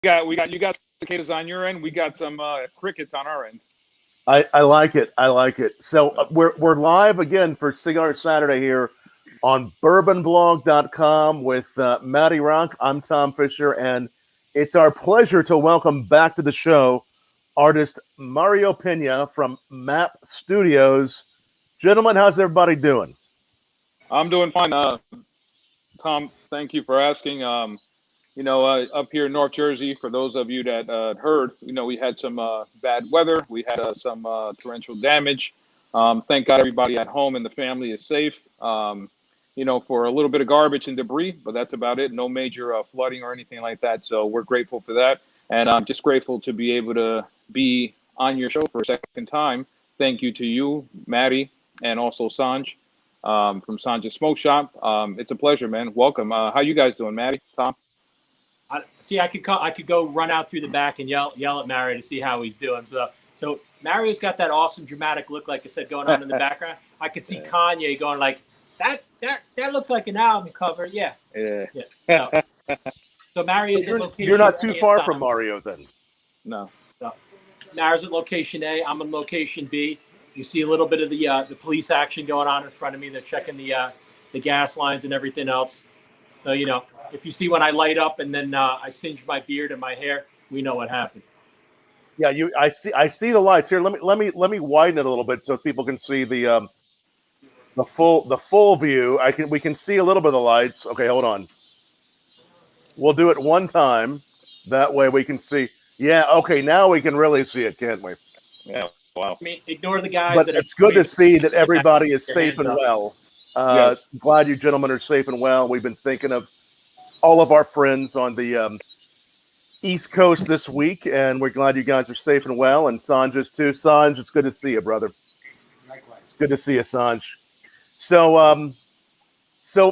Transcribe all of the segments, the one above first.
you got cicadas on your end. We got some crickets on our end. I like it. I like it. So we're live again for Cigar Saturday here on bourbonblog.com with Matty Rock. I'm Tom Fischer, and it's our pleasure to welcome back to the show artist Mario Peña from Map Studios. Gentlemen, how's everybody doing? I'm doing fine. Tom, thank you for asking. Up here in North Jersey, for those of you that heard, we had some bad weather. We had some torrential damage. Thank God everybody at home and the family is safe. For a little bit of garbage and debris, but that's about it. No major flooding or anything like that. So we're grateful for that. And I'm just grateful to be able to be on your show for a second time. Thank you to you, Matty, and also Sanj from Sanj's Smoke Shop. It's a pleasure, man. Welcome. How you guys doing, Matty, Tom? I could go run out through the back and yell at Mario to see how he's doing. So Mario's got that awesome dramatic look, like I said, going on in the background. I could see Kanye going like that looks like an album cover. Yeah. So Mario's at location. You're not too far from Mario then. No. So Mario's at location A. I'm in location B. You see a little bit of the police action going on in front of me. They're checking the gas lines and everything else. So if you see when I light up and then I singe my beard and my hair, we know what happened. Yeah, I see the lights here. Let me widen it a little bit so people can see the full view. We can see a little bit of the lights. Okay, hold on. We'll do it one time. That way we can see. Yeah, okay, now we can really see it, can't we? Yeah. Wow. I mean, ignore the guys. But it's good to see that everybody is safe and well. Yes. Glad you gentlemen are safe and well. We've been thinking of all of our friends on the East Coast this week, and we're glad you guys are safe and well. And Sanj's too. Sanj, it's good to see you, brother. Likewise. Good to see you, Sanj. So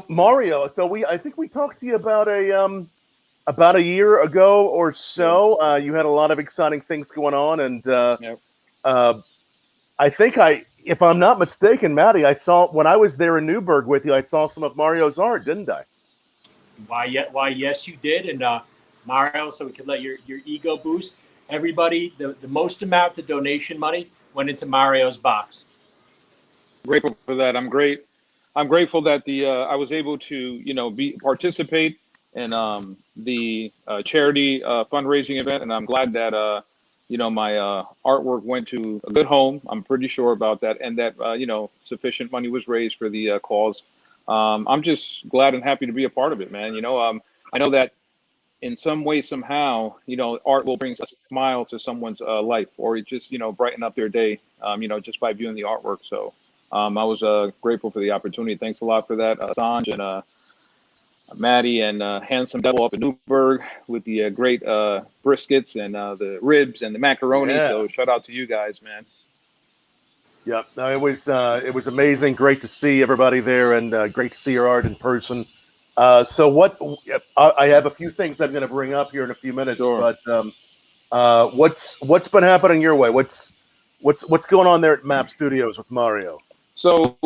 Mario, I think we talked to you about a year ago or so. You had a lot of exciting things going on, and Yep. I think if I'm not mistaken, Matty, I saw when I was there in Newburgh with you, I saw some of Mario's art, didn't I? Why, yes, you did. And Mario, so we could let your ego boost. Everybody, the most amount of donation money went into Mario's box. Grateful for that. I'm grateful that I was able to participate in the charity fundraising event, and I'm glad that my artwork went to a good home. I'm pretty sure about that, and that sufficient money was raised for the cause. I'm just glad and happy to be a part of it, man. I know that in some way, somehow, art will bring a smile to someone's life, or it just brighten up their day, just by viewing the artwork. So I was grateful for the opportunity. Thanks a lot for that, Sanj and Matty and Handsome Devil up in Newburgh with the great briskets and the ribs and the macaroni. Yeah. So shout out to you guys, man. Yeah, no, it was amazing. Great to see everybody there, and great to see your art in person. So I have a few things I'm going to bring up here in a few minutes. Sure. But what's been happening your way? What's going on there at Map Studios with Mario? So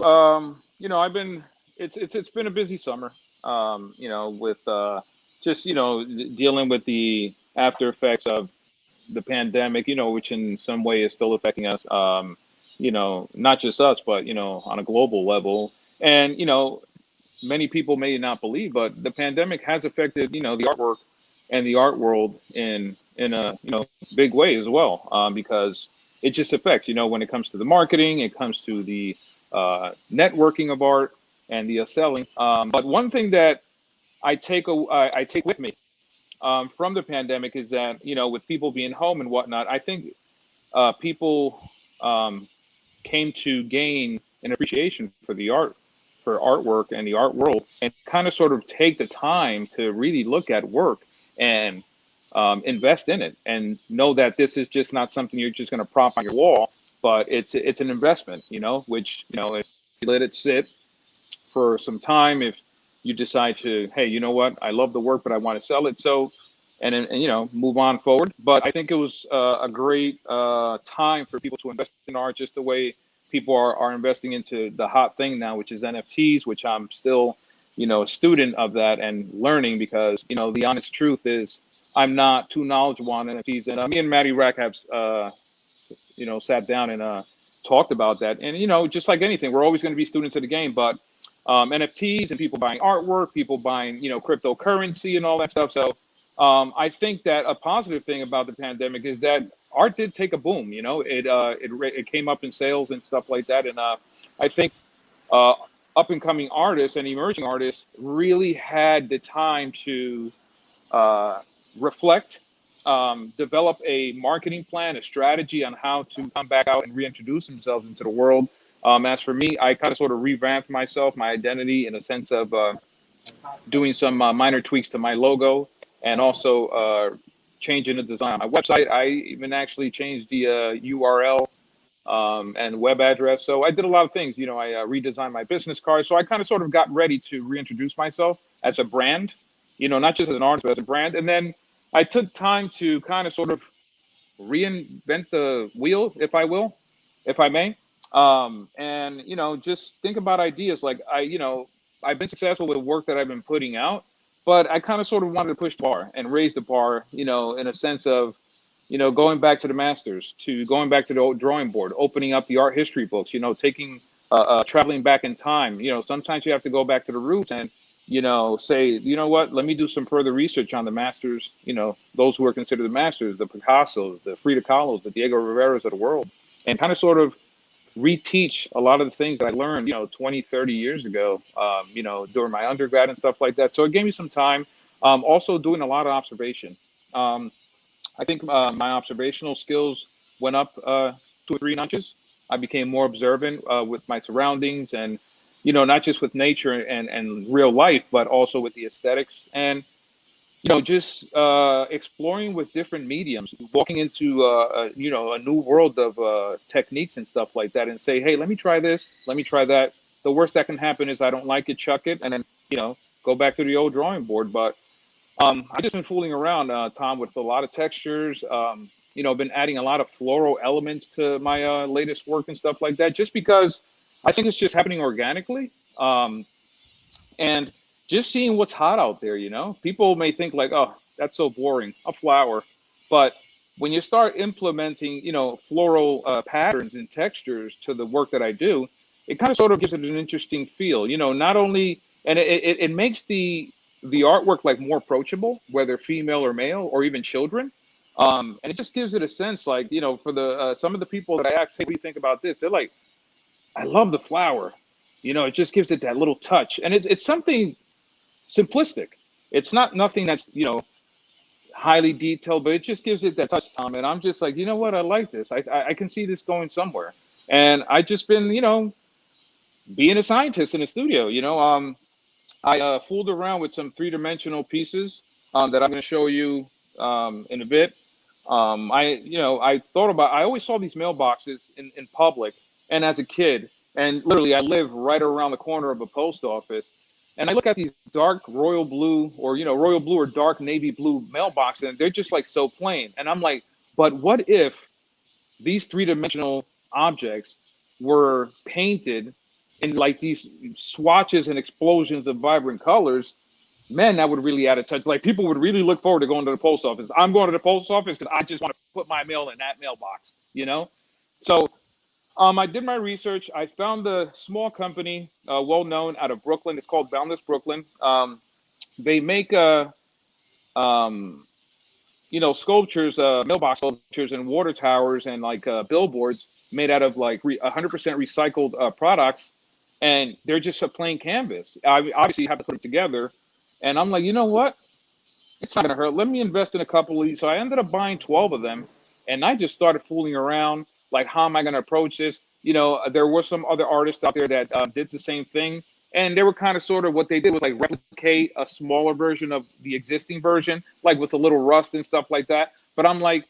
it's been a busy summer. With just dealing with the after effects of the pandemic, which in some way is still affecting us. Not just us, but on a global level. And many people may not believe, but the pandemic has affected the artwork and the art world in a big way as well, because it just affects when it comes to the marketing, it comes to the networking of art and the selling. But one thing that I take with me from the pandemic is that with people being home and whatnot, I think people came to gain an appreciation for artwork and the art world, and kind of sort of take the time to really look at work and invest in it, and know that this is just not something you're just going to prop on your wall, but it's an investment, which if you let it sit for some time, if you decide to, hey, you know what, I love the work, but I want to sell it, so and move on forward. But I think it was a great time for people to invest in art, just the way people are investing into the hot thing now, which is NFTs, which I'm still a student of that and learning, because the honest truth is I'm not too knowledgeable on NFTs. And me and Matty Rack have, sat down and talked about that. And, just like anything, we're always going to be students of the game. But NFTs and people buying artwork, people buying, cryptocurrency and all that stuff. So I think that a positive thing about the pandemic is that art did take a boom. It came up in sales and stuff like that. And I think up and coming artists and emerging artists really had the time to reflect, develop a marketing plan, a strategy on how to come back out and reintroduce themselves into the world. As for me, I kind of sort of revamped myself, my identity, in a sense of doing some minor tweaks to my logo, and also changing the design on my website. I even actually changed the URL and web address. So I did a lot of things. I redesigned my business card. So I kind of sort of got ready to reintroduce myself as a brand, not just as an artist, but as a brand. And then I took time to kind of sort of reinvent the wheel, if I may. And, just think about ideas. Like I've been successful with the work that I've been putting out, but I kind of sort of wanted to push the bar and raise the bar, in a sense of, going back to the masters, to going back to the old drawing board, opening up the art history books, taking, traveling back in time. Sometimes you have to go back to the roots and, say, what, let me do some further research on the masters, those who are considered the masters, the Picassos, the Frida Kahlos, the Diego Riveras of the world, and kind of sort of reteach a lot of the things that I learned, 20, 30 years ago, during my undergrad and stuff like that. So it gave me some time. Also doing a lot of observation. I think my observational skills went up 2 or 3 notches. I became more observant with my surroundings, and not just with nature and real life, but also with the aesthetics, and just exploring with different mediums, walking into a new world of techniques and stuff like that, and say, hey, let me try this, let me try that. The worst that can happen is I don't like it, chuck it, and then go back to the old drawing board. But I've just been fooling around, Tom, with a lot of textures. Been adding a lot of floral elements to my latest work and stuff like that, just because I think it's just happening organically. And just seeing what's hot out there, people may think like, oh, that's so boring, a flower. But when you start implementing, floral patterns and textures to the work that I do, it kind of sort of gives it an interesting feel, not only, and it makes the artwork like more approachable, whether female or male or even children. And it just gives it a sense, like, for the some of the people that I ask, hey, what do you think about this? They're like, I love the flower. It just gives it that little touch. And it's something simplistic. It's nothing that's, highly detailed, but it just gives it that touch, Tom. And I'm just like, you know what? I like this. I can see this going somewhere. And I just been, being a scientist in the studio, I fooled around with some 3-dimensional pieces that I'm going to show you in a bit. I thought about, I always saw these mailboxes in public and as a kid, and literally I live right around the corner of a post office. And I look at these dark royal blue or, royal blue or dark navy blue mailboxes, and they're just like so plain. And I'm like, but what if these 3-dimensional objects were painted in like these swatches and explosions of vibrant colors? Man, that would really add a touch. Like, people would really look forward to going to the post office. I'm going to the post office because I just want to put my mail in that mailbox, So I did my research. I found a small company, well known out of Brooklyn. It's called Boundless Brooklyn. They make sculptures, mailbox sculptures, and water towers, and like billboards made out of like 100% recycled products, and they're just a plain canvas. I obviously have to put it together, and I'm like, you know what? It's not gonna hurt. Let me invest in a couple of these. So I ended up buying 12 of them, and I just started fooling around. Like, how am I going to approach this? There were some other artists out there that did the same thing. And they were kind of sort of, what they did was like replicate a smaller version of the existing version, like with a little rust and stuff like that. But I'm like,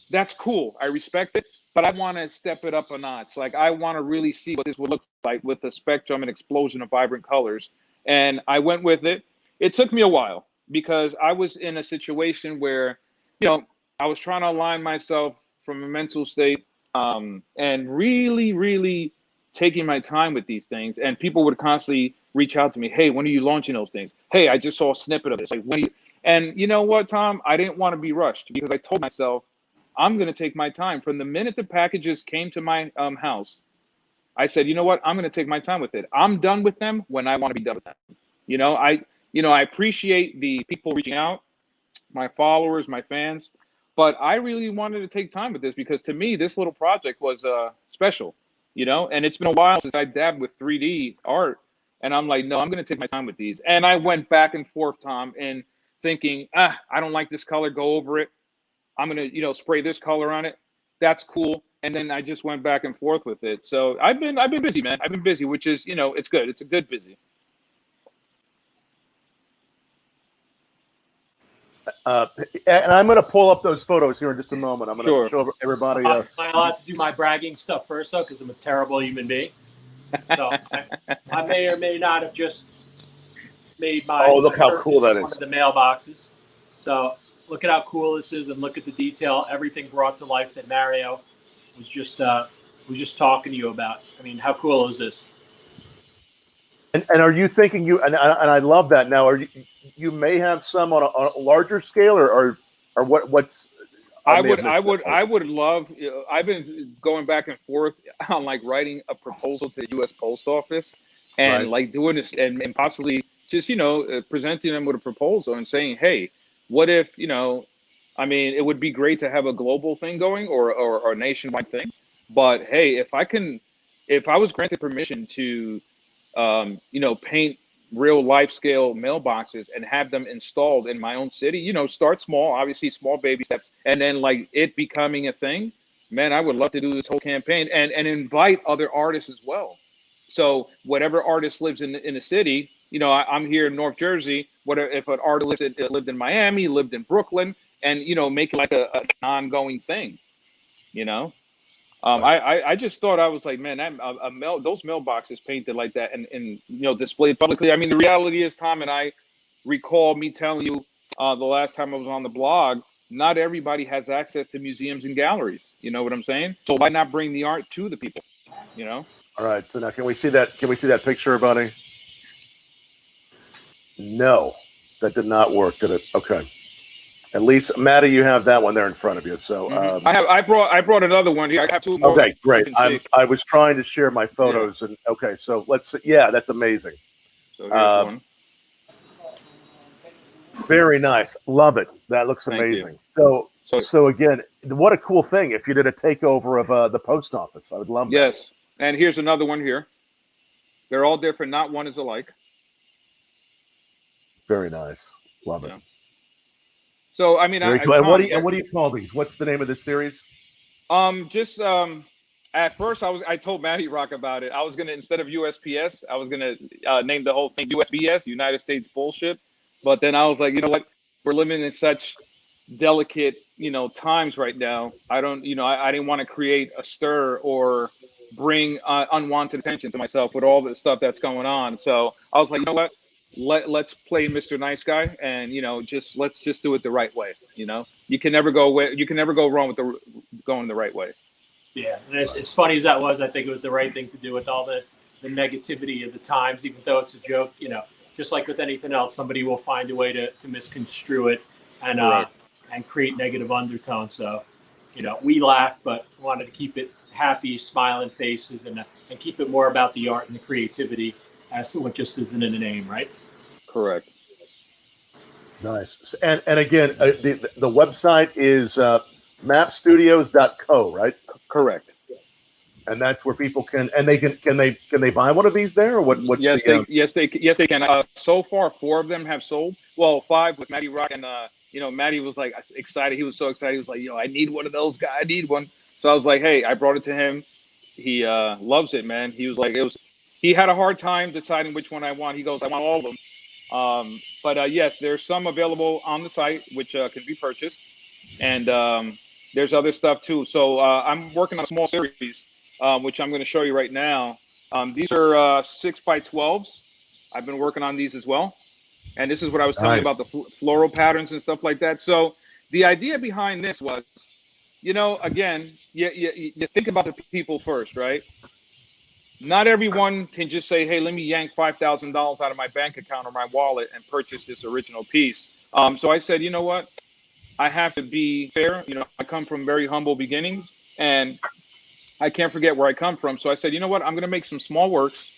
that's cool. I respect it, but I want to step it up a notch. Like, I want to really see what this would look like with a spectrum and explosion of vibrant colors. And I went with it. It took me a while because I was in a situation where, I was trying to align myself from a mental state, and really, really taking my time with these things. And people would constantly reach out to me. Hey, when are you launching those things? Hey, I just saw a snippet of this. Like, when are you? And you know what, Tom? I didn't want to be rushed because I told myself I'm going to take my time. From the minute the packages came to my house, I said, you know what? I'm going to take my time with it. I'm done with them when I want to be done with them. I appreciate the people reaching out, my followers, my fans, but I really wanted to take time with this because to me, this little project was special, and it's been a while since I dabbed with 3D art. And I'm like, no, I'm going to take my time with these. And I went back and forth, Tom, and thinking, I don't like this color, go over it. I'm going to, spray this color on it. That's cool. And then I just went back and forth with it. So I've been busy, man. I've been busy, which is, it's good. It's a good busy. And I'm going to pull up those photos here in just a moment. I'm going to show everybody. Am I allowed to do my bragging stuff first, though? Because I'm a terrible human being. So I may or may not have just made my look how cool that is. One of the mailboxes. So look at how cool this is, and look at the detail. Everything brought to life that Mario was just talking to you about. I mean, how cool is this? And are you thinking and I love that. Now, you may have some on a larger scale, or what's? I would love. I've been going back and forth on like writing a proposal to the U.S. Post Office, and like doing this, and possibly just presenting them with a proposal and saying, hey, what if I mean, it would be great to have a global thing going or a nationwide thing, but hey, if I was granted permission to paint real life scale mailboxes and have them installed in my own city, start small, obviously small baby steps, and then like it becoming a thing, man, I would love to do this whole campaign and invite other artists as well. So whatever artist lives in the city, I'm here in North Jersey, if an artist lived in Miami, lived in Brooklyn, and, make it like an ongoing thing, I just thought, I was like, man, those mailboxes painted like that and displayed publicly. I mean, the reality is, Tom, and I recall me telling you the last time I was on the blog, not everybody has access to museums and galleries. You know what I'm saying? So why not bring the art to the people? All right. So now, can we see that? Can we see that picture, buddy? No, that did not work, did it? Okay. At least, Matty, you have that one there in front of you. So I brought another one here. I have two more. Okay, great. I was trying to share my photos, and okay, so let's. Yeah, that's amazing. So here's one. Very nice. Love it. That looks amazing. So again, what a cool thing if you did a takeover of the post office. I would love that. Yes, and here's another one here. They're all different. Not one is alike. Very nice. Love it. Yeah. So I mean, cool. What do you call these? What's the name of this series? At first I told Matty Rock about it. I was gonna, instead of USPS, I was gonna name the whole thing USBS, United States Bullshit. But then I was like, you know what? We're living in such delicate, times right now. I didn't want to create a stir or bring unwanted attention to myself with all the stuff that's going on. So I was like, you know what? Let's play Mr. Nice Guy, and let's just do it the right way. You can never go wrong with going the right way. Yeah, and as funny as that was, I think it was the right thing to do with all the negativity of the times, even though it's a joke. Just like with anything else, somebody will find a way to misconstrue it and create negative undertones. So, we laugh, but wanted to keep it happy, smiling faces, and keep it more about the art and the creativity as to what just isn't in the name, right? Correct. Nice. And again, the website is mapstudios.co, right? Correct. And that's where people can they buy one of these there, or what? Yes, they can. So far, 4 of them have sold. Well, 5 with Matty Rock, and Matty was like excited. He was so excited. He was like, I need one of those guys. I need one. So I was like, hey, I brought it to him. He loves it, man. He was like, he had a hard time deciding which one I want. He goes, I want all of them. But yes, there's some available on the site, which can be purchased. And there's other stuff too. So I'm working on a small series, which I'm going to show you right now. These are 6x12s. I've been working on these as well. And this is what I was telling you about the floral patterns and stuff like that. So the idea behind this was, again, you think about the people first, right? Not everyone can just say, hey, let me yank $5,000 out of my bank account or my wallet and purchase this original piece. So I said, you know what? I have to be fair. You know, I come from very humble beginnings, and I can't forget where I come from. So I said, you know what? I'm going to make some small works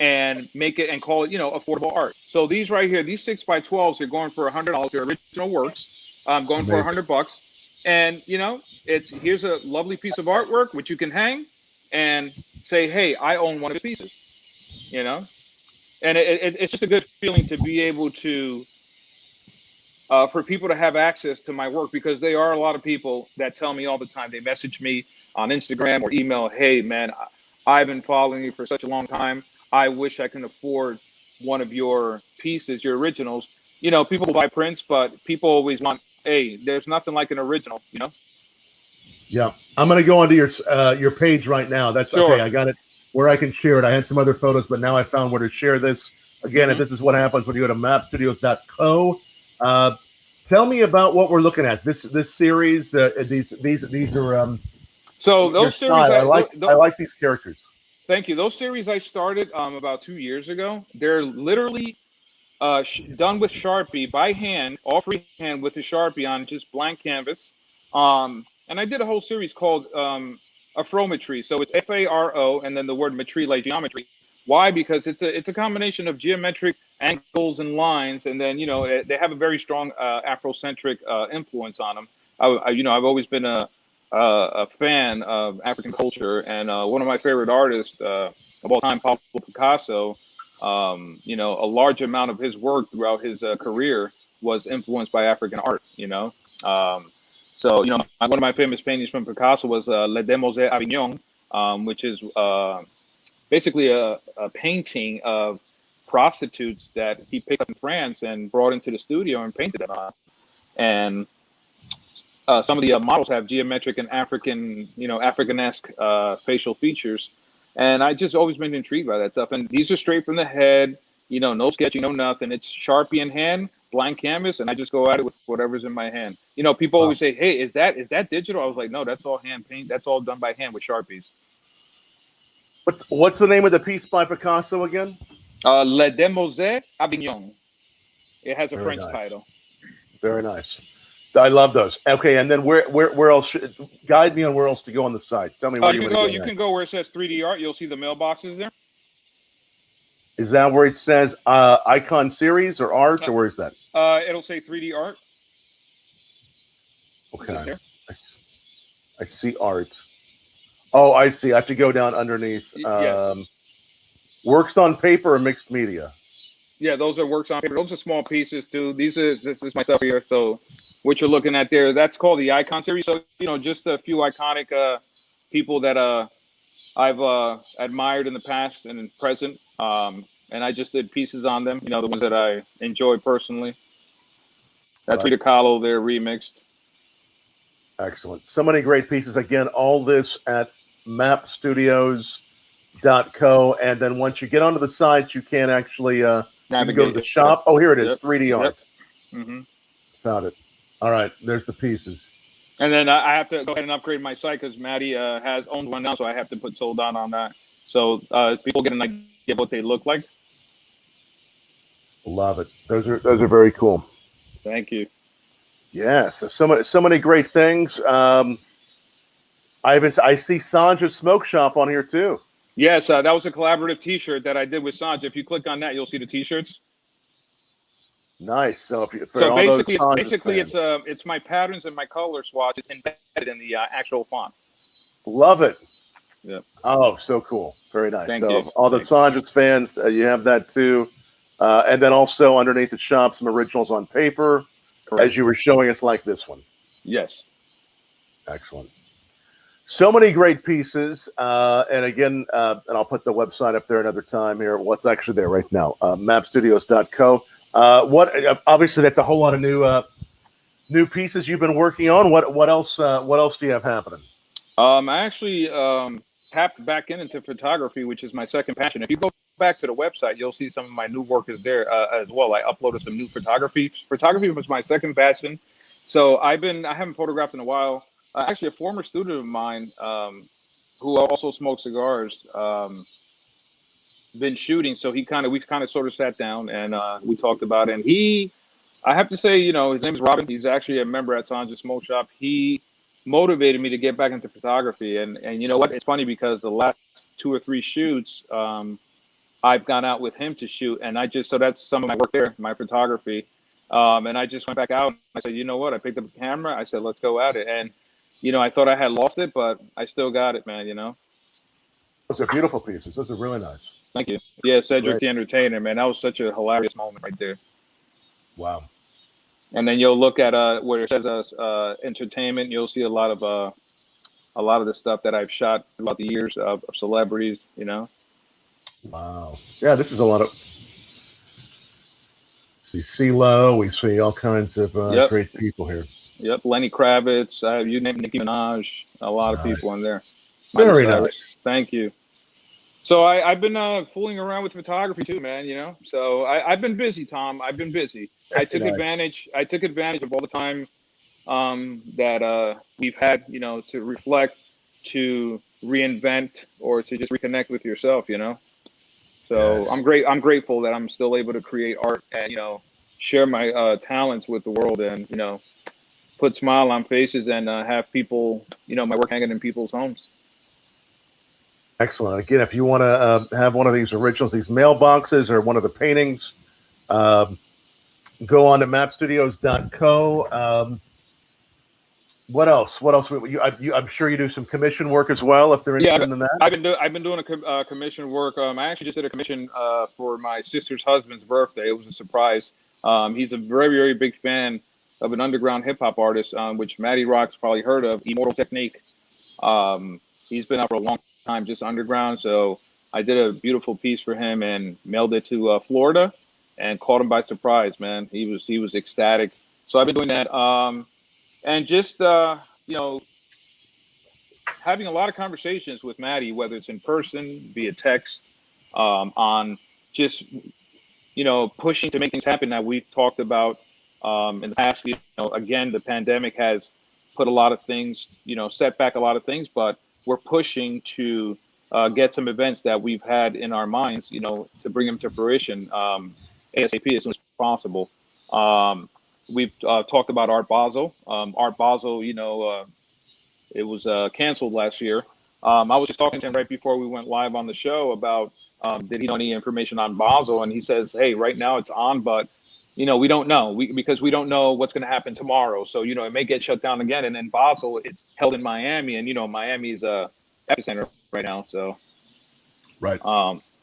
and make it and call it, you know, affordable art. So these right here, these 6x12s are going for $100. They're original works. Going for $100. And you know, here's a lovely piece of artwork which you can hang and say, hey, I own one of his pieces. You know, and it's just a good feeling to be able to for people to have access to my work, because there are a lot of people that tell me all the time. They message me on Instagram or email, hey man, I've been following you for such a long time. I wish I can afford one of your pieces, your originals. You know, people buy prints, but people always want, hey, there's nothing like an original, you know? Yeah, I'm going to go onto your page right now. That's Sure. okay. I got it where I can share it. I had some other photos, but now I found where to share this. Again, and this is what happens when you go to mapstudios.co. Tell me about what we're looking at. This series. These are so those series. I like these characters. Thank you. Those series I started about 2 years ago. They're literally done with Sharpie by hand, all freehand with a Sharpie on just blank canvas. And I did a whole series called Afrometry. So it's Faro and then the word metry, like geometry. Why? Because it's a combination of geometric angles and lines, and then, you know, they have a very strong Afrocentric influence on them. I've always been a fan of African culture, and one of my favorite artists of all time, Pablo Picasso. You know, a large amount of his work throughout his career was influenced by African art. You know, so you know, one of my famous paintings from Picasso was Les Demoiselles Avignon, which is basically a painting of prostitutes that he picked up in France and brought into the studio and painted them on. And some of the models have geometric and African, you know, African-esque facial features. And I just always been intrigued by that stuff. And these are straight from the head, you know, no sketching, no nothing. It's Sharpie in hand, blank canvas, and I just go at it with whatever's in my hand. You know, people always say, hey, is that digital? I was like, no, that's all hand paint. That's all done by hand with Sharpies. What's the name of the piece by Picasso again? Les Demoiselles Avignon. It has a Very French nice. title. Very nice. I love those. Okay, and then where else? Guide me on where else to go on the site. Tell me where you can go where it says 3D art. You'll see the mailboxes there. Is that where it says icon series or art, or where is that? It'll say 3D art. Okay. I see art. Oh, I see. I have to go down underneath. Yes. Works on paper or mixed media? Yeah, those are works on paper. Those are small pieces too. This is my stuff here. So what you're looking at there, that's called the icon series. So, you know, just a few iconic people that I've admired in the past and in present. And I just did pieces on them, you know, the ones that I enjoy personally. That's Frida Kahlo there remixed. Excellent. So many great pieces. Again, all this at mapstudios.co. And then once you get onto the site, you can actually you can go to the shop. Oh, here it is. 3D art. Found it. All right. There's the pieces. And then I have to go ahead and upgrade my site because Matty owns one now, so I have to put sold on that. So people get an idea of what they look like. Love it. Those are very cool. Thank you. Yeah. So many great things. I see Sanja's Smoke Shop on here too. Yes, that was a collaborative T-shirt that I did with Sanja. If you click on that, you'll see the T-shirts. Nice. So basically it's my patterns and my color swatch. It's embedded in the actual font. Love it. Yeah. Oh, so cool. Very nice. Thank you. All the Sanja's fans, you have that too. And then also underneath the shop, some originals on paper. Correct. As you were showing us, like this one. Yes. Excellent. So many great pieces. And again, and I'll put the website up there another time here. What's actually there right now? Mapstudios.co. Obviously that's a whole lot of new pieces you've been working on. What else do you have happening? I actually tapped back into photography, which is my second passion. If you go back to the website, you'll see some of my new work is there as well. I uploaded some new photography. Photography was my second passion. So I haven't photographed in a while. Actually, a former student of mine who also smokes cigars been shooting. So we kind of sort of sat down and we talked about it. And he I have to say, his name is Robin. He's actually a member at Sanja Smoke Shop. He motivated me to get back into photography. And you know what? It's funny because the last 2 or 3 shoots, I've gone out with him to shoot. And so that's some of my work there, my photography. And I just went back out and I said, you know what? I picked up a camera. I said, let's go at it. And, I thought I had lost it, but I still got it, man, Those are beautiful pieces. Those are really nice. Thank you. Yeah, Cedric Right. the Entertainer, man. That was such a hilarious moment right there. Wow. And then you'll look at where it says entertainment. You'll see a lot of the stuff that I've shot throughout the years of celebrities. Wow. Yeah, this is a lot of. See CeeLo. We see all kinds of Yep. great people here. Yep, Lenny Kravitz. You name Nicki Minaj. A lot of people in there. Very Miley nice. Cyrus. Thank you. So I've been fooling around with photography too, man. So I've been busy, Tom. I've been busy. I took advantage of all the time that we've had, to reflect, to reinvent, or to just reconnect with yourself. So Yes. I'm grateful that I'm still able to create art and share my talents with the world, and put smile on faces, and have people, my work hanging in people's homes. Excellent. Again, if you want to have one of these originals, these mailboxes, or one of the paintings, go on to mapstudios.co. What else? I'm sure you do some commission work as well, if they're interested in that. I've been doing a commission work. I actually just did a commission for my sister's husband's birthday. It was a surprise. He's a very, very big fan of an underground hip hop artist, which Matty Rock's probably heard of, Immortal Technique. He's been out for a long time, just underground. So I did a beautiful piece for him and mailed it to Florida, and caught him by surprise, man. He was ecstatic. So I've been doing that, and just having a lot of conversations with Matty, whether it's in person, via text, on just pushing to make things happen that we've talked about in the past. Again, the pandemic has put a lot of things, set back a lot of things, but we're pushing to get some events that we've had in our minds, to bring them to fruition ASAP, as soon as possible. We've talked about Art Basel. Art Basel, it was canceled last year. I was just talking to him right before we went live on the show about did he know any information on Basel, and he says, hey, right now it's on, but we don't know, because we don't know what's going to happen tomorrow. So it may get shut down again. And then Basel, it's held in Miami, and Miami's a epicenter right now. So Right.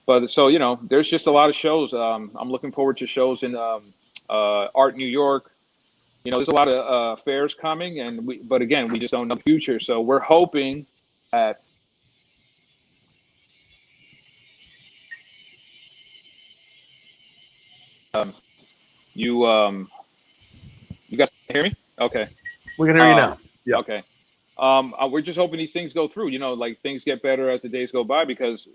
but so there's just a lot of shows. I'm looking forward to shows in Art New York. There's a lot of fairs coming, but again, we just don't know the future. So we're hoping that you guys hear me? Okay. We can hear you now. Yeah. Okay. We're just hoping these things go through, like things get better as the days go by, because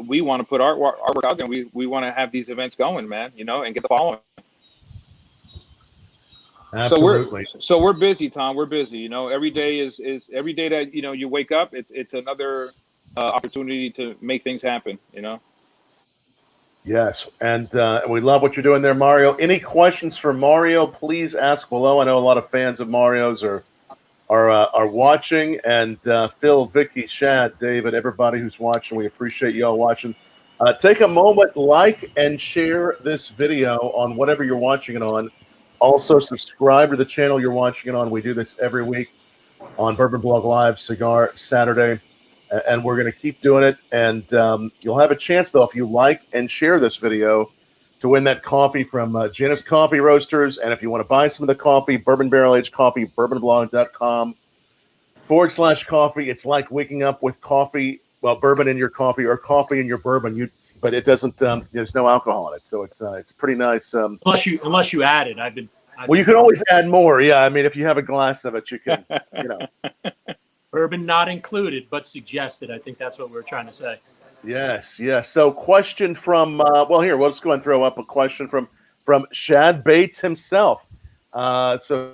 we want to put our work out there. And we want to have these events going, man, and get the following. Absolutely. So we're busy, Tom. We're busy. Every day is every day that you wake up. It's another opportunity to make things happen. Yes, and we love what you're doing there, Mario. Any questions for Mario? Please ask below. I know a lot of fans of Mario's are watching, and Phil, Vicky, Shad, David, everybody who's watching, we appreciate you all watching. Take a moment, like and share this video on whatever you're watching it on. Also, subscribe to the channel you're watching it on. We do this every week on Bourbon Blog Live, Cigar Saturday, and we're going to keep doing it. And you'll have a chance, though, if you like and share this video, to win that coffee from Janus Coffee Roasters. And if you want to buy some of the coffee, Bourbon Barrel Aged Coffee, bourbonblog.com/coffee. It's like waking up with coffee, well, bourbon in your coffee, or coffee in your bourbon. But it doesn't. There's no alcohol in it, so it's pretty nice. Unless you add it, well, you can always add more. Yeah, I mean, if you have a glass of it, you can. Bourbon not included, but suggested. I think that's what we're trying to say. Yes. So, question from here. We'll just go and throw up a question from Shad Bates himself. So,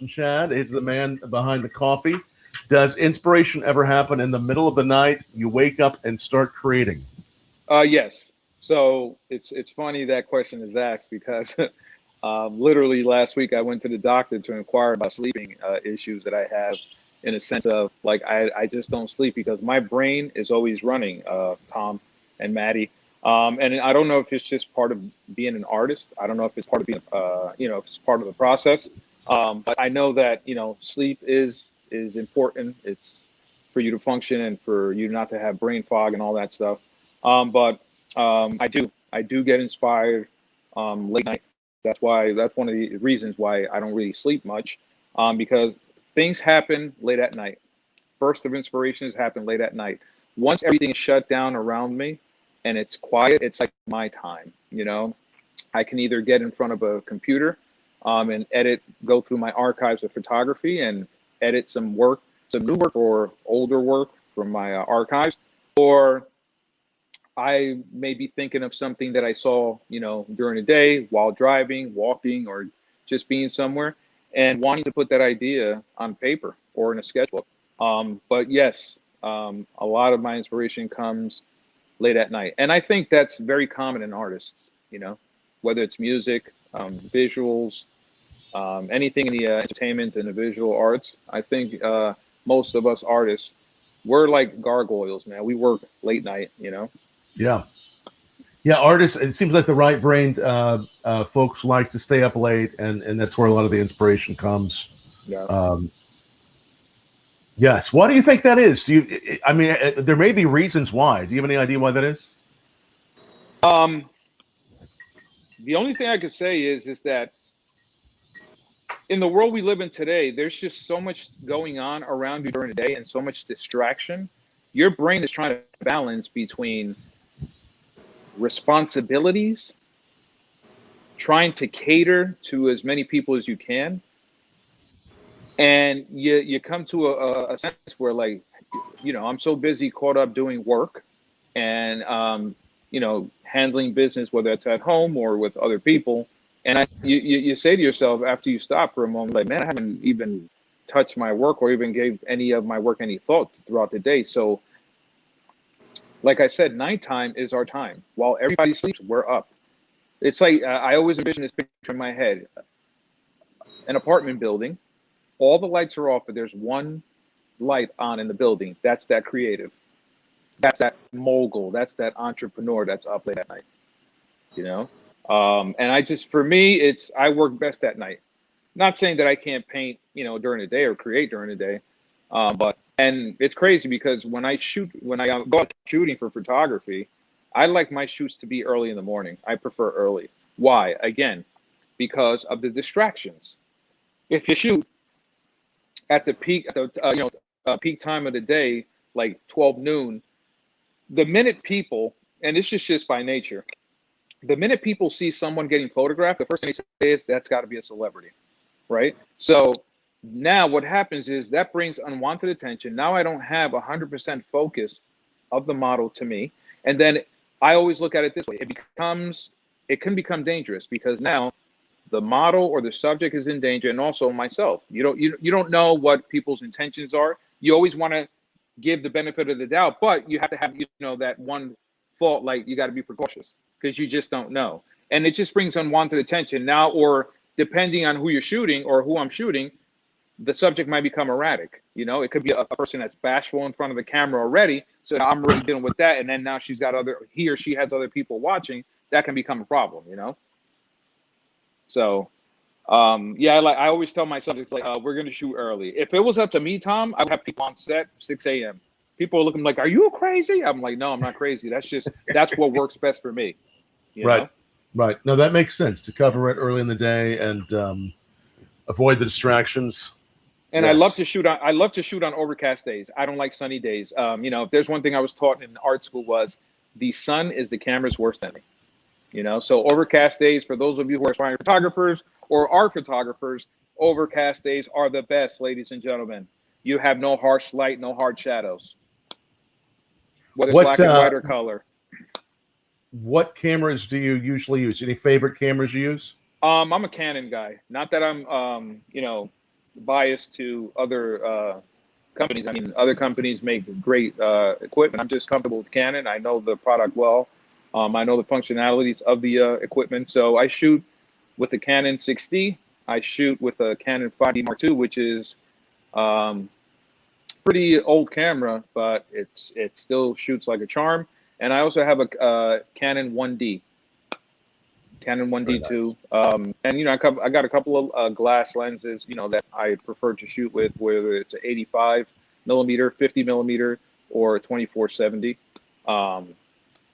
Shad is the man behind the coffee. Does inspiration ever happen in the middle of the night? You wake up and start creating. Yes. So it's funny that question is asked, because Literally last week, I went to the doctor to inquire about sleeping issues that I have, in a sense of like I just don't sleep because my brain is always running, Tom and Matty. And I don't know if it's just part of being an artist. I don't know if it's part of being, if it's part of the process. But I know that, sleep is important. It's for you to function and for you not to have brain fog and all that stuff. But I do get inspired late night. That's one of the reasons why I don't really sleep much, because things happen late at night. Bursts of inspirations happen late at night. Once everything is shut down around me and it's quiet, it's like my time. I can either get in front of a computer and go through my archives of photography and edit some new work or older work from my archives, or I may be thinking of something that I saw, during the day while driving, walking, or just being somewhere and wanting to put that idea on paper or in a sketchbook. But yes, a lot of my inspiration comes late at night. And I think that's very common in artists, whether it's music, visuals, anything in the entertainment and the visual arts. I think most of us artists, we're like gargoyles, man. We work late night, Yeah. Yeah, artists, it seems like the right-brained folks like to stay up late, and that's where a lot of the inspiration comes. Yeah. Yes. Why do you think that is? There may be reasons why. Do you have any idea why that is? The only thing I could say is that in the world we live in today, there's just so much going on around you during the day and so much distraction. Your brain is trying to balance between responsibilities, trying to cater to as many people as you can, and you come to a sense where, like, I'm so busy caught up doing work and handling business, whether it's at home or with other people, and you say to yourself after you stop for a moment, like, man, I haven't even touched my work or even gave any of my work any thought throughout the day. So like I said, nighttime is our time. While everybody sleeps, we're up. It's like I always envision this picture in my head: an apartment building, all the lights are off, but there's one light on in the building. That's that creative. That's that mogul. That's that entrepreneur that's up late at night. And for me, I work best at night. Not saying that I can't paint, during the day or create during the day, and it's crazy because when I go out shooting for photography, I like my shoots to be early in the morning. I prefer early. Why? Again, because of the distractions. If you shoot at the peak, peak time of the day, like 12 noon, the minute people, and this is just by nature, the minute people see someone getting photographed, the first thing they say is, that's got to be a celebrity, right? So now what happens is that brings unwanted attention. Now I don't have 100% focus of the model to me. And then I always look at it this way. It can become dangerous because now the model or the subject is in danger, and also myself. You don't know what people's intentions are. You always want to give the benefit of the doubt, but you have to have, that one thought, like, you got to be precautious because you just don't know. And it just brings unwanted attention now, or depending on who you're shooting or who I'm shooting, the subject might become erratic. It could be a person that's bashful in front of the camera already. So now I'm already dealing with that. And then now he or she has other people watching. That can become a problem, So, I always tell my subjects, like, we're going to shoot early. If it was up to me, Tom, I would have people on set 6 a.m. People are looking like, are you crazy? I'm like, no, I'm not crazy. That's what works best for me. Right. Right. No, that makes sense, to cover it early in the day and avoid the distractions. And yes. I love to shoot on overcast days. I don't like sunny days. If there's one thing I was taught in art school, was the sun is the camera's worst enemy. So overcast days, for those of you who are aspiring photographers or are photographers, overcast days are the best, ladies and gentlemen. You have no harsh light, no hard shadows, whether it's black and white or color. What cameras do you usually use? Any favorite cameras you use? I'm a Canon guy. Not that I'm, biased to other companies. I mean, other companies make great equipment. I'm just comfortable with Canon. I know the product well. I know the functionalities of the equipment. So I shoot with a Canon 6D. I shoot with a Canon 5D Mark II, which is pretty old camera, but it still shoots like a charm. And I also have a Canon 1D. Canon 1D2, and I got a couple of glass lenses, that I prefer to shoot with, whether it's an 85 millimeter, 50 millimeter, or a 24-70.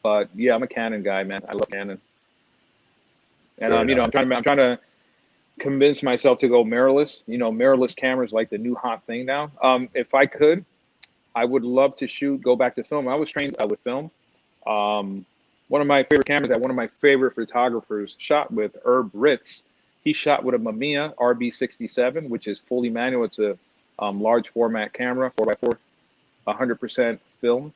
But yeah, I'm a Canon guy, man. I love Canon, and I'm trying to convince myself to go mirrorless. Mirrorless cameras like the new hot thing now. If I could, I would love to go back to film. I was trained with film. One of my favorite cameras that one of my favorite photographers shot with, Herb Ritz, he shot with a Mamiya RB67, which is fully manual. It's a large format camera, 4x4, 100% film,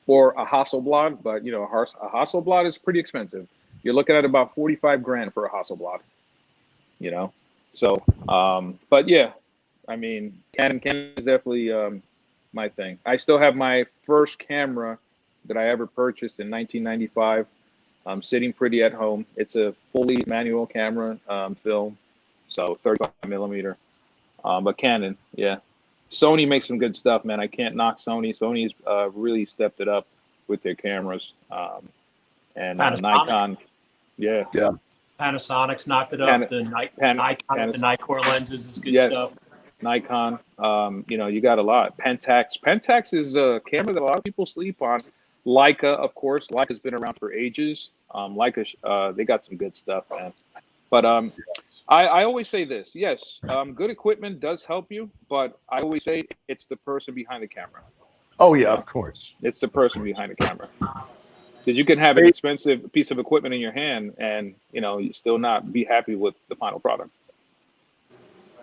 or a Hasselblad. But a Hasselblad is pretty expensive. You're looking at about 45 grand for a Hasselblad. So but yeah, I mean, Canon is definitely my thing. I still have my first camera that I ever purchased in 1995. I'm sitting pretty at home. It's a fully manual camera, film, so 35 millimeter. But Canon, yeah. Sony makes some good stuff, man. I can't knock Sony. Sony's really stepped it up with their cameras. And Nikon, yeah. Panasonic's knocked it up. The Nikon, the Nikkor lenses is good stuff. Nikon, you got a lot. Pentax is a camera that a lot of people sleep on. Leica, of course. Leica's been around for ages. Leica, they got some good stuff, man. But I always say this. Yes, good equipment does help you, but I always say it's the person behind the camera. Oh, yeah, of course. It's the person behind the camera. Because you can have an expensive piece of equipment in your hand and, you still not be happy with the final product.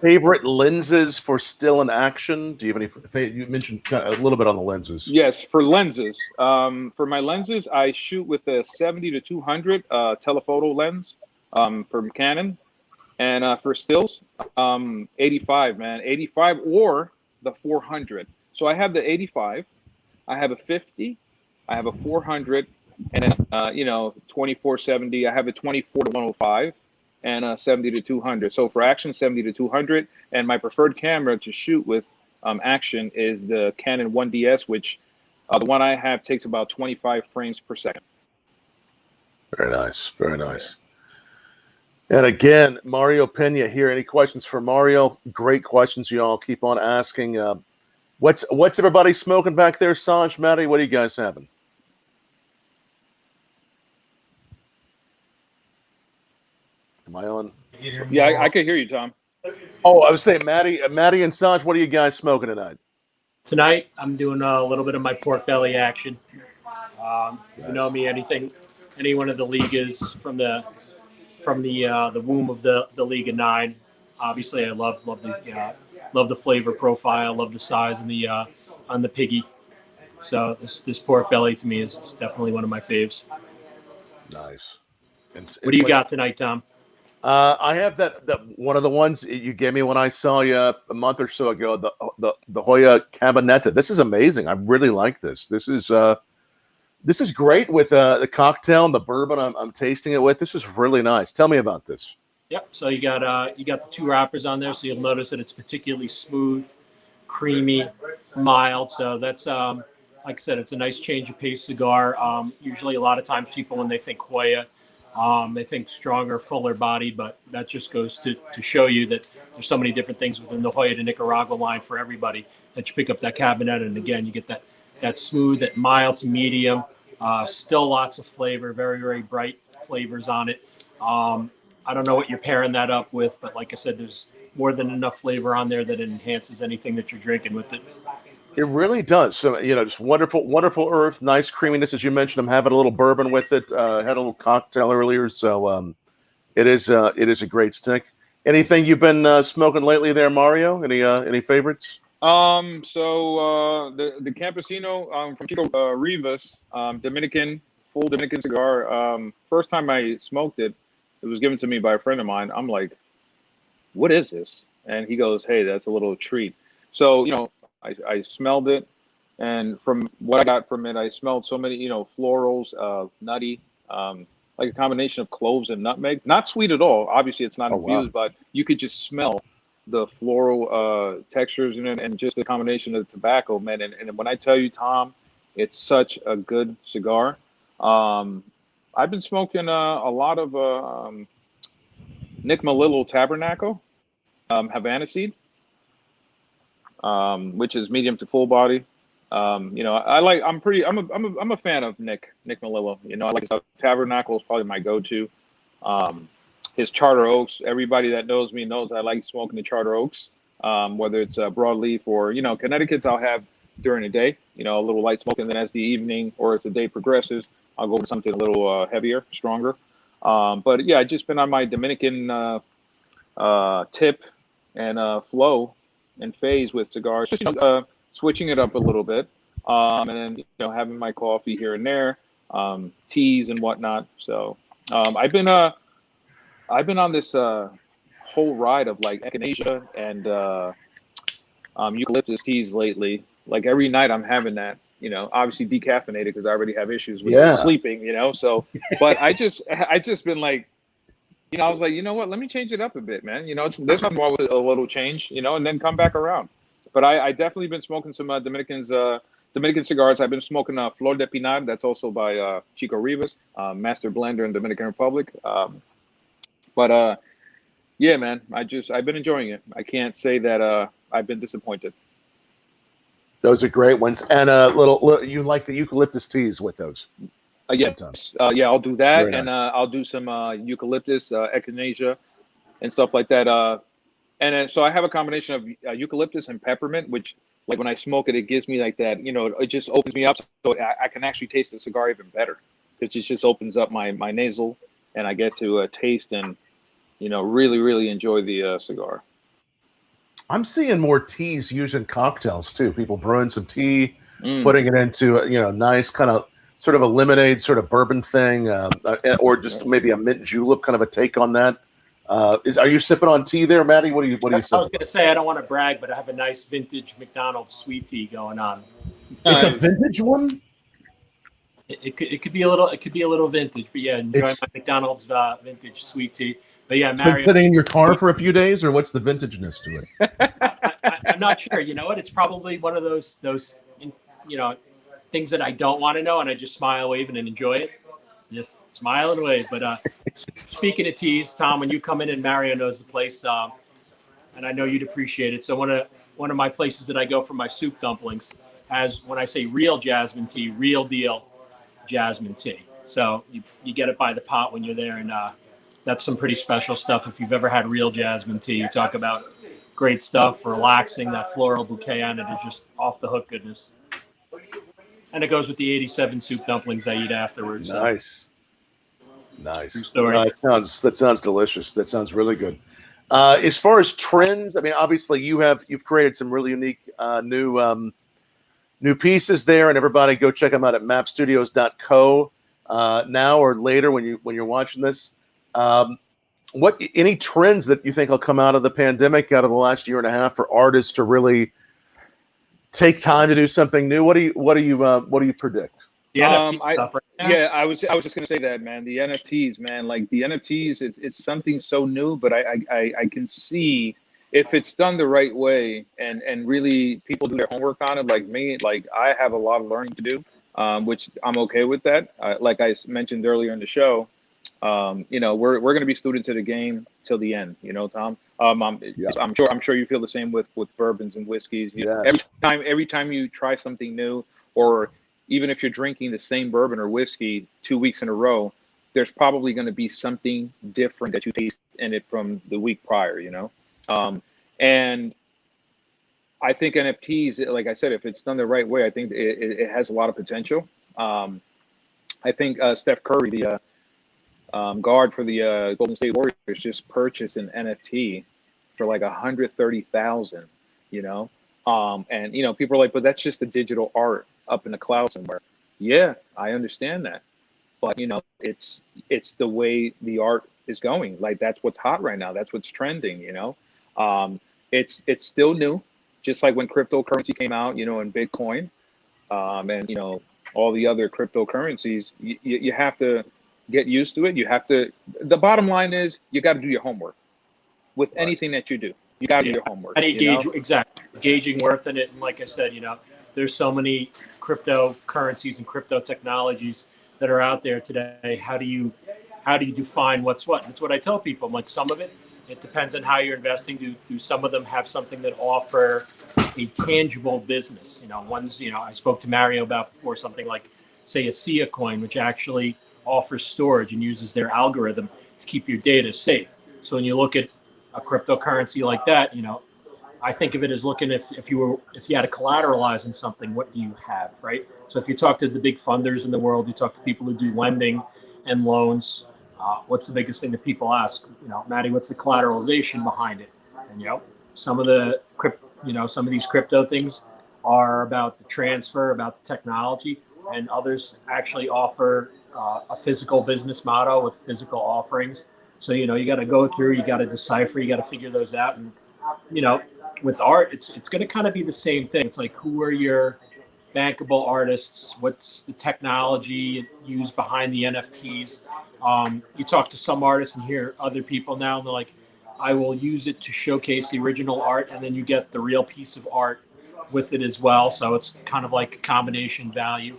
Favorite lenses for still in action? Do you have any? You mentioned a little bit on the lenses. Yes, for lenses. For my lenses, I shoot with a 70-200 telephoto lens from Canon, and for stills, 85, man, 85 or the 400. So I have the 85, I have a 50, I have a 400, and then 24-70. I have a 24-105. And 70-200. So for action, 70-200, and my preferred camera to shoot with action is the Canon 1DS, which the one I have takes about 25 frames per second. Very nice, very nice. And again, Mario Peña here. Any questions for Mario? Great questions, y'all. Keep on asking. What's everybody smoking back there, Sanj, Matty? What are you guys having? Am I on? Yeah, I could hear you, Tom. Oh, I was saying, Matty and Sanj, what are you guys smoking tonight? Tonight, I'm doing a little bit of my pork belly action. You know me, any one of the Ligas from the womb of the Liga 9. Obviously, I love the flavor profile, love the size and the on the piggy. So this pork belly to me is definitely one of my faves. Nice. What do you got tonight, Tom? I have that one of the ones you gave me when I saw you a month or so ago, the Hoya Cabinetta. This is amazing. I really like this. This is great with the cocktail and the bourbon I'm tasting it with. This is really nice. Tell me about this. Yep. So you got the two wrappers on there, so you'll notice that it's particularly smooth, creamy, mild. So that's like I said, it's a nice change of pace cigar. Usually, a lot of times people when they think Hoya, they think stronger, fuller bodied, but that just goes to show you that there's so many different things within the Hoya de Nicaragua line for everybody that you pick up that Cabernet. And again, you get that smooth, that mild to medium, still lots of flavor, very, very bright flavors on it. I don't know what you're pairing that up with, but like I said, there's more than enough flavor on there that it enhances anything that you're drinking with it. It really does. So, just wonderful earth, nice creaminess. As you mentioned, I'm having a little bourbon with it. Had a little cocktail earlier. So it is a great stick. Anything you've been smoking lately there, Mario? Any favorites? So the Campesino from Chico Rivas, full Dominican cigar. First time I smoked it, it was given to me by a friend of mine. I'm like, what is this? And he goes, hey, that's a little treat. So, I smelled it, and from what I got from it, I smelled so many, florals, nutty, like a combination of cloves and nutmeg. Not sweet at all. Obviously, it's not Oh, wow. infused, but you could just smell the floral textures in it, and just the combination of the tobacco, man. And when I tell you, Tom, it's such a good cigar. Um, I've been smoking a lot of Nick Melillo Tabernacle Havana seed, which is medium to full body. You know, I'm a fan of Nick Melillo. You know, I like his Tabernacle is probably my go-to. His Charter Oaks, everybody that knows me knows I like smoking the Charter Oaks, whether it's broadleaf or, you know, Connecticut's I'll have during the day, you know, a little light smoke, and then as the evening or as the day progresses, I'll go with something a little heavier, stronger. But yeah, I just been on my Dominican tip and flow and phase with cigars, just, you know, switching it up a little bit, and then, you know, having my coffee here and there, teas and whatnot. So I've been on this whole ride of like echinacea and eucalyptus teas lately. Like every night I'm having that, you know, obviously decaffeinated because I already have issues with sleeping, you know. So, but I just been like, you know, I was like, you know what, let me change it up a bit, man. You know, there's nothing wrong with a little change, you know, and then come back around. But I definitely been smoking some Dominican cigars. I've been smoking Flor de Pinar. That's also by Chico Rivas, master blender in Dominican Republic. But yeah, man, I've been enjoying it. I can't say that I've been disappointed. Those are great ones. And you like the eucalyptus teas with those? Yeah, yeah, I'll do that. Very And nice. I'll do some eucalyptus, echinacea, and stuff like that. And then, so I have a combination of eucalyptus and peppermint, which, like, when I smoke it, it gives me like that, you know, it just opens me up, so I can actually taste the cigar even better, because it just opens up my nasal, and I get to taste and, you know, really, really enjoy the cigar. I'm seeing more teas used in cocktails too. People brewing some tea, Mm. putting it into you know, nice kind of sort of a lemonade sort of bourbon thing, or just maybe a mint julep kind of a take on that. Are you sipping on tea there, Matty? What are you I sipping was going to say, I don't want to brag, but I have a nice vintage McDonald's sweet tea going on. It's a vintage one. It could be a little vintage, but yeah, enjoy my McDonald's vintage sweet tea. But yeah, Mario, been sitting in your car for a few days, or what's the vintageness to it? I'm not sure. You know what? It's probably one of those you know, things that I don't want to know, and I just smile, wave, and enjoy it. Just smile and wave. But speaking of teas, Tom, when you come in and Mario knows the place, and I know you'd appreciate it. So one of my places that I go for my soup dumplings has, when I say real jasmine tea, real deal jasmine tea. So you get it by the pot when you're there, and that's some pretty special stuff. If you've ever had real jasmine tea, you talk about great stuff, relaxing, that floral bouquet on it is just off the hook goodness. And it goes with the 87 soup dumplings I eat afterwards. Nice. So. Nice. True story. That sounds delicious. That sounds really good. As far as trends, I mean, obviously you've created some really unique new pieces there, and everybody go check them out at mapstudios.co now or later when you're watching this. What any trends that you think will come out of the pandemic, out of the last year and a half, for artists to really take time to do something new? What do you predict? The NFT stuff right now? Yeah, I was just gonna say that, man. The NFTs, man, like the NFTs, it's something so new, but I can see, if it's done the right way and really people do their homework on it, like me, like I have a lot of learning to do, which I'm okay with that. Like I mentioned earlier in the show, you know, we're going to be students of the game till the end, you know, Tom. I'm sure you feel the same with bourbons and whiskeys. Yes. Every time you try something new, or even if you're drinking the same bourbon or whiskey 2 weeks in a row, there's probably going to be something different that you taste in it from the week prior, you know? And I think NFTs, like I said, if it's done the right way, I think it has a lot of potential. I think Steph Curry, the guard for the Golden State Warriors, just purchased an NFT for like 130,000, you know? And, you know, people are like, but that's just the digital art up in the cloud somewhere. Yeah, I understand that. But, you know, it's the way the art is going. Like, that's what's hot right now. That's what's trending, you know? It's still new, just like when cryptocurrency came out, you know, and Bitcoin, and, you know, all the other cryptocurrencies. You have to get used to it. You have to. The bottom line is you got to do your homework with anything that you do. You got to do your homework. And engage, exactly, gauging worth in it. And like I said, there's so many cryptocurrencies and crypto technologies that are out there today. How do you define what's what? And it's what I tell people. Like some of it depends on how you're investing. Do some of them have something that offer a tangible business? Ones I spoke to Mario about before, something like say a SIA coin, which actually offers storage and uses their algorithm to keep your data safe. So when you look at a cryptocurrency like that, I think of it as looking if you had to collateralize in something, what do you have, right? So if you talk to the big funders in the world, you talk to people who do lending and loans, what's the biggest thing that people ask? Matty, what's the collateralization behind it? And some of these crypto things are about the transfer, about the technology, and others actually offer a physical business model with physical offerings. So, you got to go through, you got to decipher, you got to figure those out. And, with art, it's going to kind of be the same thing. It's like, who are your bankable artists? What's the technology used behind the NFTs? You talk to some artists and hear other people now, and they're like, I will use it to showcase the original art. And then you get the real piece of art with it as well. So it's kind of like a combination value.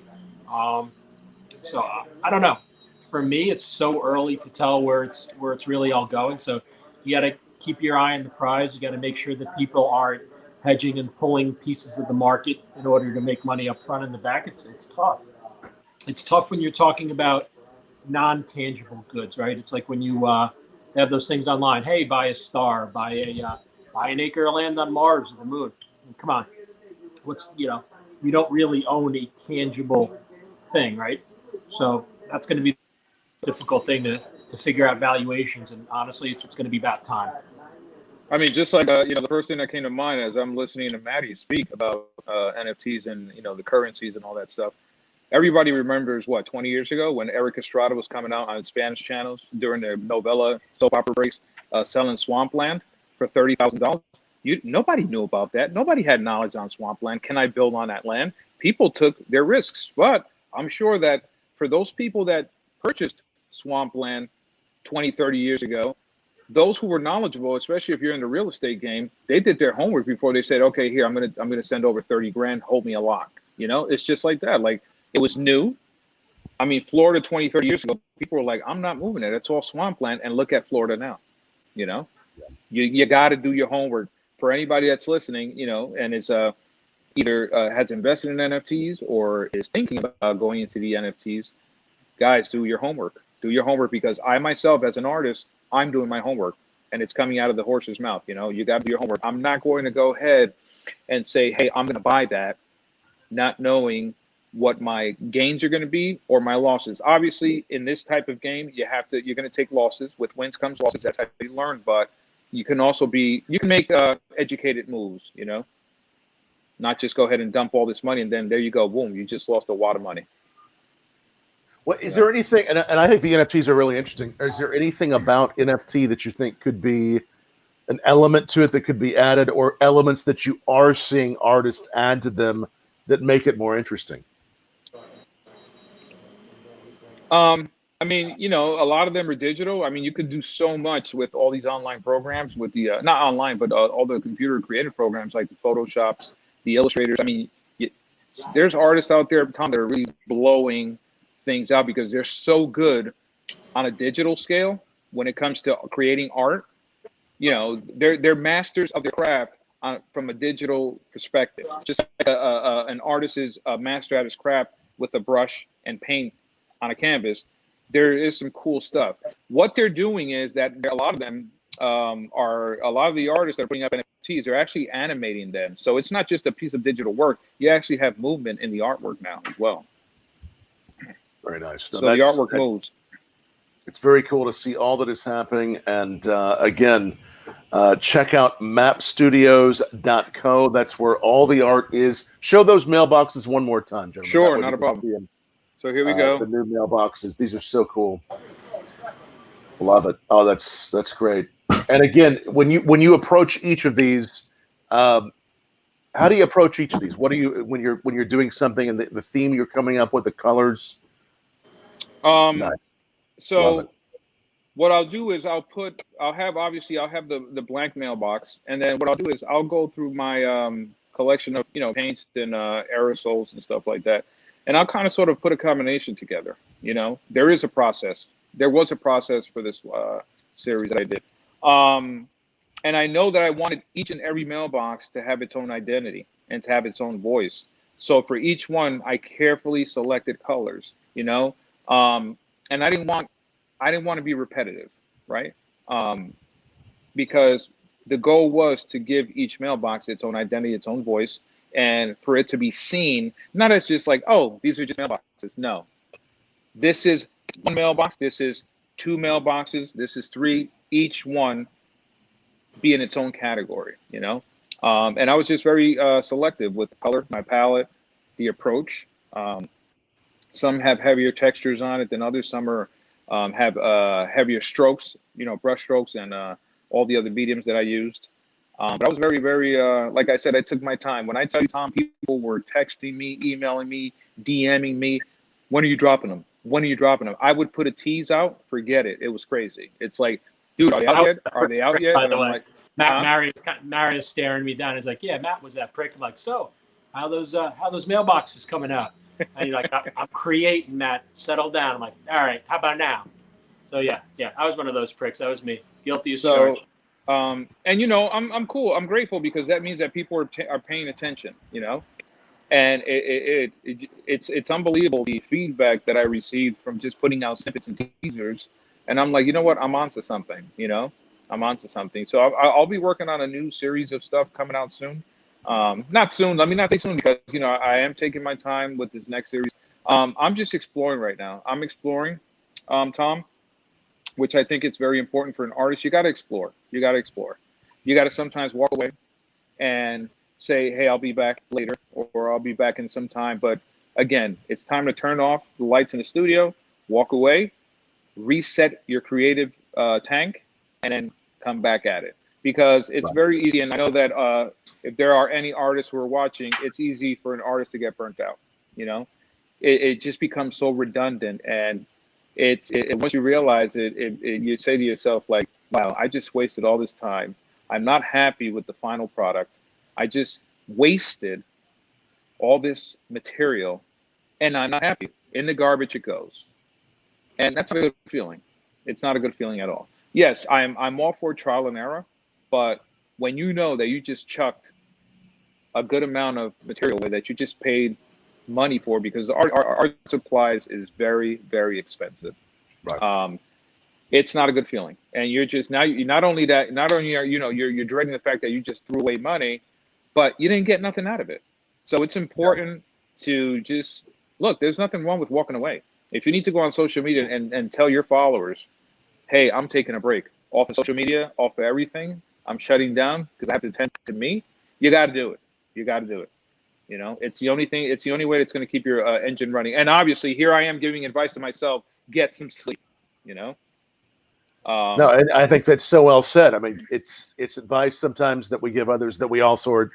So I don't know. For me, it's so early to tell where it's really all going. So you got to keep your eye on the prize. You got to make sure that people aren't hedging and pulling pieces of the market in order to make money up front and the back. It's tough. It's tough when you're talking about non-tangible goods, right? It's like when you have those things online. Hey, buy a star, buy an acre of land on Mars or the moon. Come on, we don't really own a tangible thing, right? So that's going to be a difficult thing to figure out valuations. And honestly, it's going to be about time. I mean, just like the first thing that came to mind as I'm listening to Matty speak about NFTs and the currencies and all that stuff. Everybody remembers 20 years ago when Eric Estrada was coming out on Spanish channels during the novella soap opera breaks, selling swampland for $30,000. Nobody knew about that. Nobody had knowledge on swampland. Can I build on that land? People took their risks, but I'm sure that for those people that purchased swampland 20, 30 years ago, those who were knowledgeable, especially if you're in the real estate game, they did their homework before they said, okay, here, I'm gonna send over 30 grand, hold me a lock. It's just like that. Like, it was new. I mean, Florida 20, 30 years ago, people were like, I'm not moving it. It's all swampland. And look at Florida now. You got to do your homework. For anybody that's listening, and is either has invested in NFTs or is thinking about going into the NFTs, guys, do your homework. Do your homework, because I myself, as an artist, I'm doing my homework, and it's coming out of the horse's mouth. You got to do your homework. I'm not going to go ahead and say, hey, I'm going to buy that, not knowing what my gains are going to be or my losses. Obviously, in this type of game, you're going to take losses. With wins comes losses. That's how you learn. But you can make educated moves, not just go ahead and dump all this money and then there you go, boom, you just lost a lot of money. Well, is there anything, and I think the NFTs are really interesting. Is there anything about NFT that you think could be an element to it that could be added, or elements that you are seeing artists add to them that make it more interesting? I mean, a lot of them are digital. I mean, you could do so much with all these online programs with the, not online, but all the computer creative programs like the Photoshops, the Illustrators. I mean, there's artists out there, Tom, that are really blowing things out because they're so good on a digital scale when it comes to creating art. They're masters of their craft from a digital perspective. Just like an artist is a master at his craft with a brush and paint on a canvas, there is some cool stuff. What they're doing is that a lot of them a lot of the artists that are putting up NFTs, they're actually animating them. So it's not just a piece of digital work. You actually have movement in the artwork now as well. Very nice. So the artwork moves. It's very cool to see all that is happening. And again, check out mapstudios.co. That's where all the art is. Show those mailboxes one more time, gentlemen. Sure, not a problem. So here we go. The new mailboxes. These are so cool. Love it. Oh, that's great. And again, when you approach each of these, how do you approach each of these? What do you when you're doing something and the theme you're coming up with, the colors? Nice. Love it. So what I'll do is I'll have the blank mailbox, and then what I'll do is I'll go through my collection of paints and aerosols and stuff like that, and I'll kind of sort of put a combination together. There is a process. There was a process for this series that I did, and I know that I wanted each and every mailbox to have its own identity and to have its own voice. So for each one, I carefully selected colors. And I didn't want to be repetitive, right? Um, because the goal was to give each mailbox its own identity, its own voice, and for it to be seen, not as just like, oh, these are just mailboxes. No, this is one mailbox, this is two mailboxes, this is three, each one be in its own category. And I was just very selective with the color, my palette, the approach. Some have heavier textures on it than others. Some have heavier strokes, brush strokes, and all the other mediums that I used. But I was very, very, like I said, I took my time. When I tell you, Tom, people were texting me, emailing me, DMing me. When are you dropping them? When are you dropping them? I would put a tease out. Forget it. It was crazy. It's like, dude, are they out yet? Are they out yet? By And the I'm way, like, huh? Mario's staring me down. He's like, "Yeah, Matt was that prick." I'm like, "So, how those mailboxes coming out?" And he's like, "I'm creating that. Settle down." I'm like, "All right, how about now?" So yeah, I was one of those pricks. That was me. Guilty as So, charged. and I'm cool. I'm grateful because that means that people are paying attention. And it's unbelievable the feedback that I received from just putting out snippets and teasers. And I'm like, you know what? I'm onto something. I'm onto something. So I'll be working on a new series of stuff coming out soon. Not soon. Let me not say soon because I am taking my time with this next series. I'm just exploring right now. I'm exploring, Tom, which I think it's very important for an artist. You got to explore. You got to explore. You got to sometimes walk away and say, hey, I'll be back later, or I'll be back in some time. But again, it's time to turn off the lights in the studio, walk away, reset your creative tank, and then come back at it. Because it's very easy. And I know that if there are any artists who are watching, it's easy for an artist to get burnt out. It just becomes so redundant. And once you realize it, you say to yourself, like, wow, I just wasted all this time. I'm not happy with the final product. I just wasted all this material and I'm not happy. In the garbage it goes. And that's not a good feeling. It's not a good feeling at all. Yes, I'm all for trial and error, but when you know that you just chucked a good amount of material away that you just paid money for, because art supplies is very, very expensive. Right. It's not a good feeling. And you're just now you not only are you're dreading the fact that you just threw away money, but you didn't get nothing out of it. So it's important to just look, there's nothing wrong with walking away. If you need to go on social media and tell your followers, hey, I'm taking a break off of social media, off of everything. I'm shutting down because I have to attend to me. You got to do it. You got to do it. It's the only thing. It's the only way that's going to keep your engine running. And obviously, here I am giving advice to myself: get some sleep. You know. No, and I think that's so well said. I mean, it's advice sometimes that we give others that we also are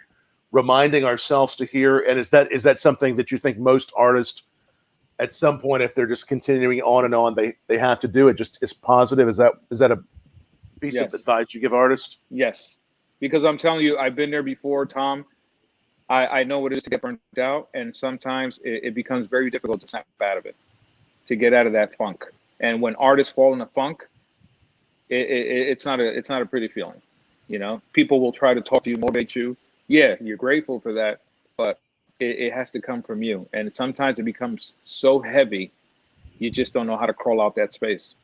reminding ourselves to hear. And is that something that you think most artists at some point, if they're just continuing on and on, they have to do it? Just is positive. Is that a piece of Yes. advice you give artists? Yes. Because I'm telling you, I've been there before, Tom. I know what it is to get burnt out, and sometimes it becomes very difficult to snap out of it, to get out of that funk. And when artists fall in a funk, it's not a pretty feeling. People will try to talk to you, motivate you. Yeah, you're grateful for that, but it has to come from you. And sometimes it becomes so heavy, you just don't know how to crawl out that space.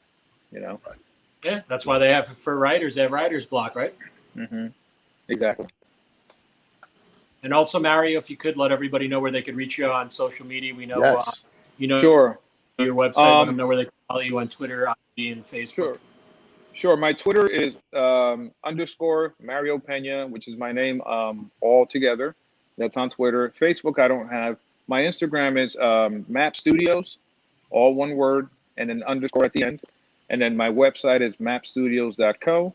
Yeah, that's why they have for writers. They have writer's block, right? Mm-hmm. Exactly. And also, Mario, if you could let everybody know where they could reach you on social media. We know, Yes. Sure. Your website. Let them know where they can follow you on Twitter, and Facebook. Sure. My Twitter is _ Mario Peña, which is my name, all together. That's on Twitter. Facebook, I don't have. My Instagram is Map Studios, all one word, and an underscore at the end. And then my website is mapstudios.co.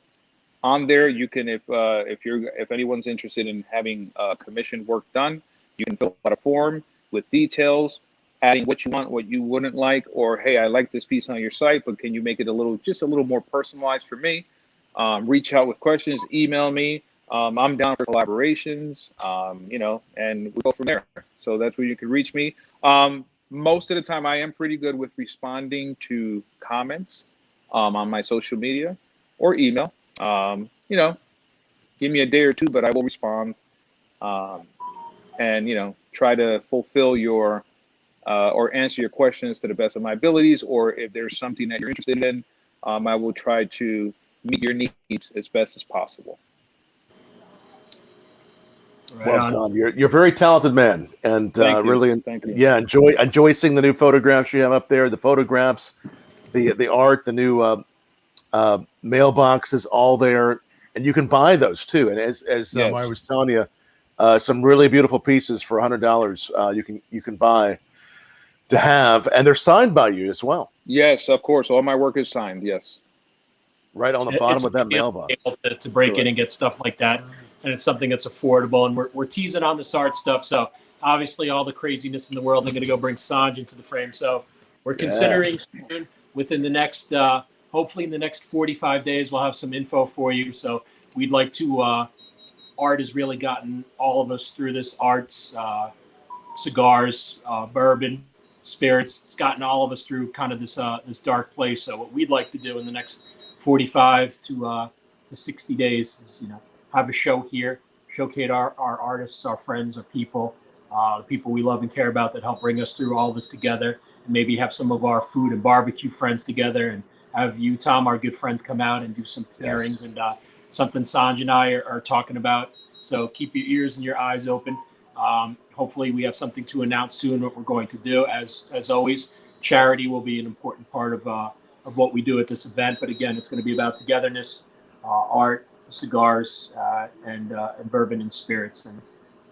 On there, you can, if anyone's interested in having commissioned work done, you can fill out a form with details. adding what you want, what you wouldn't like, or hey, I like this piece on your site, but can you make it just a little more personalized for me? Reach out with questions, email me. I'm down for collaborations, and we'll go from there. So that's where you can reach me. Most of the time, I am pretty good with responding to comments on my social media or email. Give me a day or two, but I will respond and try to fulfill your or answer your questions to the best of my abilities. Or if there's something that you're interested in, I will try to meet your needs as best as possible. Right well done. You're a very talented man, and really, thank you. Yeah, enjoy seeing the new photographs you have up there. The photographs, the art, the new mailboxes, all there, and you can buy those too. And as yes. I was telling you, some really beautiful pieces for $100 you can buy to have, and they're signed by you as well. Yes, of course, all my work is signed. Yes, right on the bottom of that mailbox. To break in and get stuff like that. And it's something that's affordable, and we're teasing on this art stuff. So obviously, all the craziness in the world, they're going to go bring Sanj into the frame. So we're considering soon, within the next, hopefully in the next 45 days, we'll have some info for you. So we'd like to. Art has really gotten all of us through this. Arts, cigars, bourbon, spirits. It's gotten all of us through kind of this dark place. So what we'd like to do in the next 45 to 60 days is have a show here, showcase our artists, our friends, our people, the people we love and care about that help bring us through all this together, and maybe have some of our food and barbecue friends together, and have you, Tom, our good friend, come out and do some pairings. Yes. And something Sanj and I are talking about. So keep your ears and your eyes open. Hopefully we have something to announce soon what we're going to do. As always, charity will be an important part of what we do at this event. But again, it's going to be about togetherness, art, cigars, and bourbon and spirits. And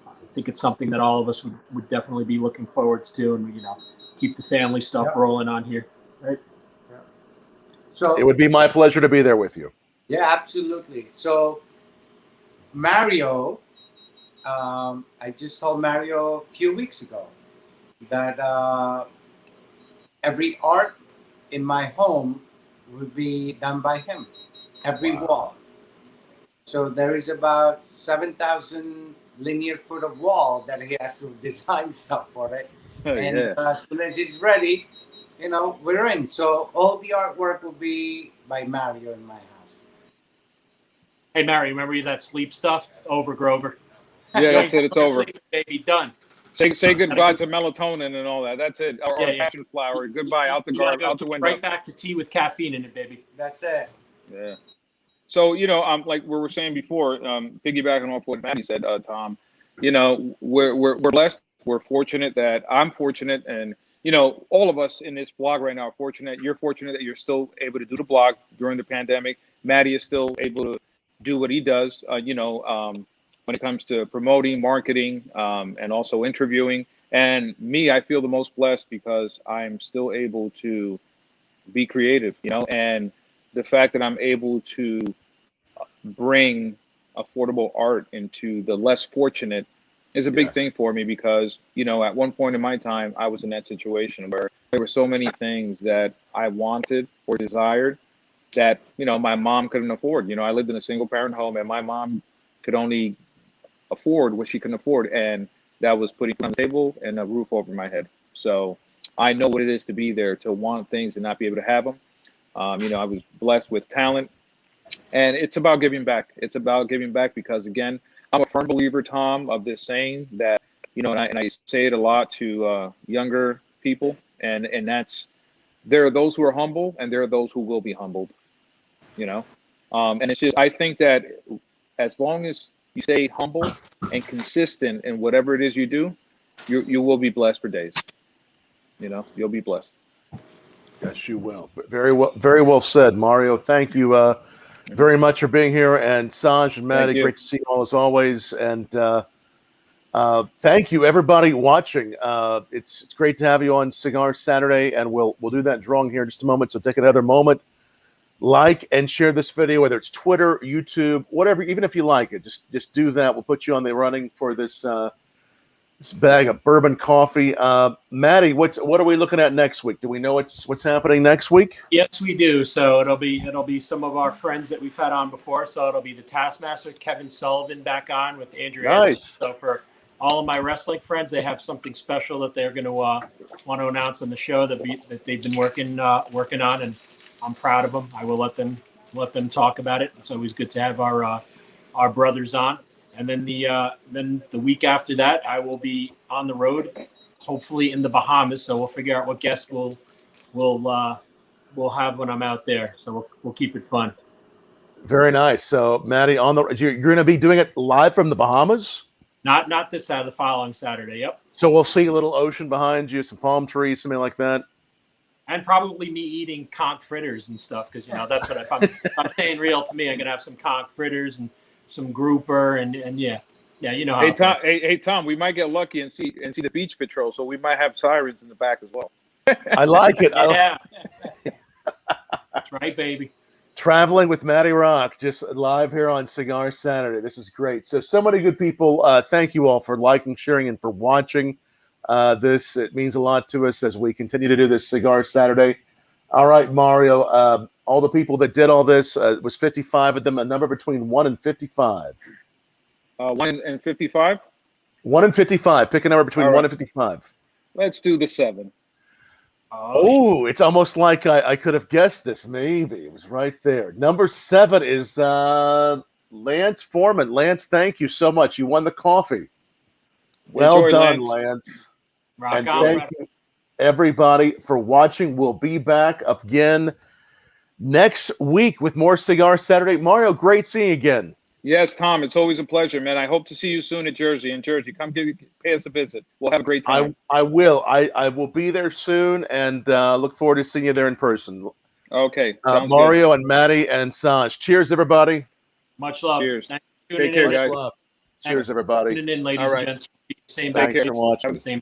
I think it's something that all of us would definitely be looking forward to, and keep the family stuff rolling on here, right? Yeah. So it would be my pleasure to be there with you. Yeah, absolutely. So Mario, I just told Mario a few weeks ago that every art in my home would be done by him, every wall. So there is about 7,000 linear foot of wall that he has to design stuff for it. As soon as he's ready, we're in. So all the artwork will be by Mario in my house. Hey, Mario, remember that sleep stuff? Over, Grover. Yeah, that's it. It's over. Sleep, baby, done. Say goodbye to melatonin and all that. That's it. Or passion flower. Goodbye. Out the window. Right back to tea with caffeine in it, baby. That's it. Yeah. So, like we were saying before, piggybacking off what Matty said, Tom, we're blessed. We're fortunate that I'm fortunate, and, all of us in this blog right now are fortunate. You're fortunate that you're still able to do the blog during the pandemic. Matty is still able to do what he does, when it comes to promoting, marketing, and also interviewing. And me, I feel the most blessed because I'm still able to be creative, and the fact that I'm able to bring affordable art into the less fortunate is a big thing for me, because, at one point in my time, I was in that situation where there were so many things that I wanted or desired that, my mom couldn't afford. I lived in a single parent home, and my mom could only afford what she couldn't afford. And that was putting food on the table and a roof over my head. So I know what it is to be there, to want things and not be able to have them. I was blessed with talent, and it's about giving back. It's about giving back because, again, I'm a firm believer, Tom, of this saying that, and I say it a lot to younger people, and that's, there are those who are humble and there are those who will be humbled, and it's just, I think that as long as you stay humble and consistent in whatever it is you do, you will be blessed for days. You'll be blessed. Yes, you will. Very well said, Mario. Thank you very much for being here. And Sanj and Matty, great to see you all as always. And thank you, everybody watching. It's great to have you on Cigar Saturday, and we'll do that drawing here in just a moment. So take another moment, like and share this video, whether it's Twitter, YouTube, whatever. Even if you like it, just do that. We'll put you on the running for this this bag of bourbon coffee. Matty, what are we looking at next week? Do we know what's happening next week? Yes, we do. So it'll be some of our friends that we've had on before. So it'll be the Taskmaster, Kevin Sullivan, back on with Andrew Nice. Anderson. So for all of my wrestling friends, they have something special that they're going to want to announce on the show that they've been working on, and I'm proud of them. I will let them talk about it. It's always good to have our brothers on. And then the week after that, I will be on the road, hopefully in the Bahamas. So we'll figure out what guests we'll have when I'm out there. So we'll keep it fun. Very nice. So Matty, you're going to be doing it live from the Bahamas? Not this Saturday, the following Saturday. Yep. So we'll see a little ocean behind you, some palm trees, something like that. And probably me eating conch fritters and stuff, because that's what if I'm staying real to me, I'm gonna have some conch fritters and some grouper and yeah. How Hey Tom, we might get lucky and see the beach patrol, so we might have sirens in the back as well. I like it. Yeah. That's right, baby. Traveling with Matty Rock, just live here on Cigar Saturday. This is great. So many good people. Thank you all for liking, sharing, and for watching this. It means a lot to us as we continue to do this Cigar Saturday. All right, Mario. All the people that did all this, it was 55 of them, a number between 1 and 55. 1 and 55? 1 and 55. Pick a number between 1 and 55. Let's do the 7. Oh, it's almost like I could have guessed this. Maybe it was right there. Number 7 is Lance Foreman. Lance, thank you so much. You won the coffee. Well Enjoy, done, Lance. Rock and on, thank you, everybody, for watching. We'll be back again next week with more Cigar Saturday. Mario, great seeing you again. Yes, Tom, it's always a pleasure, man. I hope to see you soon in Jersey. Come pay us a visit. We'll have a great time. I will. I will be there soon, and look forward to seeing you there in person. Okay. Mario good. and Matty and Sanj. Cheers, everybody. Much love. Cheers. Thanks for Take tuning care, in. guys. Cheers, everybody. Tuning in, ladies All right. and gents. Same Thanks back. for watching. Same.